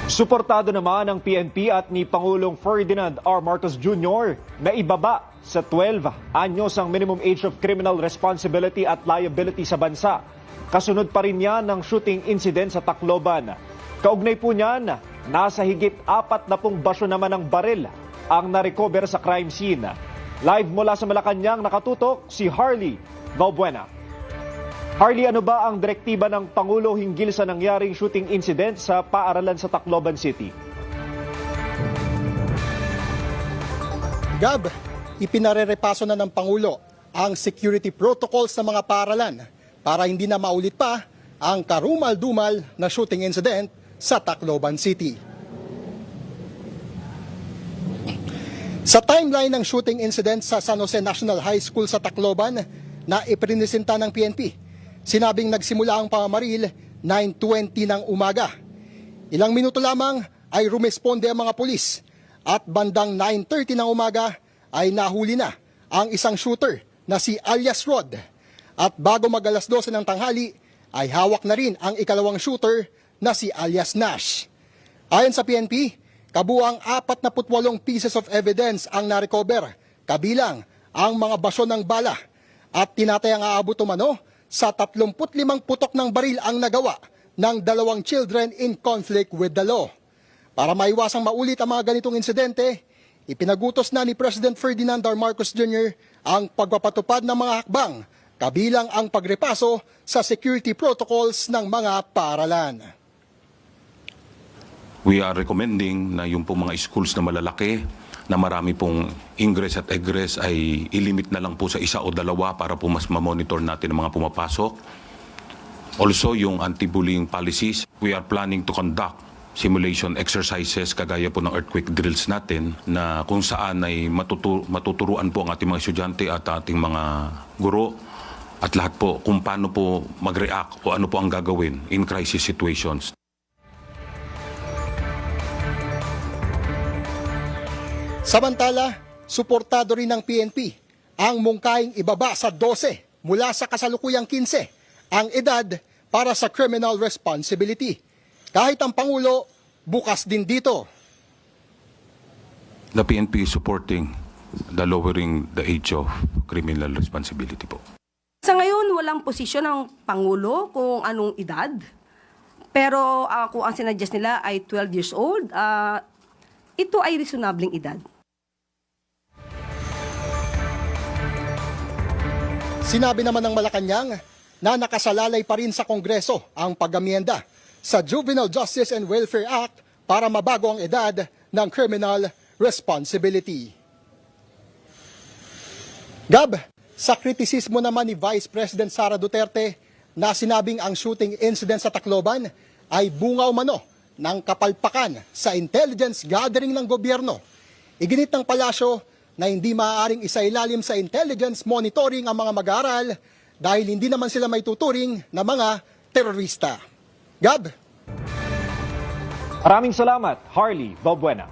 Suportado naman ng PNP at ni Pangulong Ferdinand R. Marcos Jr. na ibaba sa 12 anyos ang minimum age of criminal responsibility at liability sa bansa. Kasunod pa rin yan ng shooting incident sa Tacloban. Kaugnay po niyan, nasa higit 40 basyo naman ng baril ang narecover sa crime scene. Live mula sa Malacanang nakatutok si Harley Valbuena. Harley, ano ba ang direktiba ng Pangulo hinggil sa nangyaring shooting incident sa paaralan sa Tacloban City? Gab, ipinarerepaso na ng Pangulo ang security protocols ng mga paaralan para hindi na maulit pa ang karumal-dumal na shooting incident sa Tacloban City. Sa timeline ng shooting incident sa San Jose National High School sa Tacloban na iprinisenta ng PNP, sinabing nagsimula ang pamamaril 9:20 ng umaga. Ilang minuto lamang ay rumesponde ang mga pulis at bandang 9:30 ng umaga ay nahuli na ang isang shooter na si alias Rod. At bago mag-alas 12 ng tanghali ay hawak na rin ang ikalawang shooter na si alias Nash. Ayon sa PNP, kabuang 48 pieces of evidence ang narecover, kabilang ang mga basyo ng bala at tinatayang aabot umano sa 35 putok ng baril ang nagawa ng dalawang children in conflict with the law. Para maiwasang maulit ang mga ganitong insidente, ipinagutos na ni President Ferdinand R. Marcos Jr. ang pagpapatupad ng mga hakbang, kabilang ang pagrepaso sa security protocols ng mga paaralan. We are recommending na yung pong mga schools na malalaki, na marami pong ingress at egress ay ilimit na lang po sa isa o dalawa para po mas ma-monitor natin ang mga pumapasok. Also, yung anti-bullying policies, we are planning to conduct simulation exercises kagaya po ng earthquake drills natin na kung saan ay matuturuan po ang ating mga estudyante at ating mga guro at lahat po kung paano po mag-react o ano po ang gagawin in crisis situations. Samantala, suportado rin ng PNP ang mungkahing ibaba sa 12 mula sa kasalukuyang 15 ang edad para sa criminal responsibility. Kahit ang Pangulo, bukas din dito. The PNP is supporting the lowering the age of criminal responsibility po. Sa ngayon, walang posisyon ng Pangulo kung anong edad. Pero kung ang sinadjust nila ay 12 years old, ito ay reasonabling edad. Sinabi naman ng Malacanang na nakasalalay pa rin sa Kongreso ang pag-amyenda sa Juvenile Justice and Welfare Act para mabago ang edad ng criminal responsibility. Gab, sa kritisismo naman ni Vice President Sara Duterte na sinabing ang shooting incident sa Tacloban ay bunga umano ng kapalpakan sa intelligence gathering ng gobyerno. Iginit ng palasyo na hindi maaaring isailalim sa intelligence monitoring ang mga mag-aaral dahil hindi naman sila may tuturing na mga terorista. Gab? Maraming salamat, Harley Valbuena.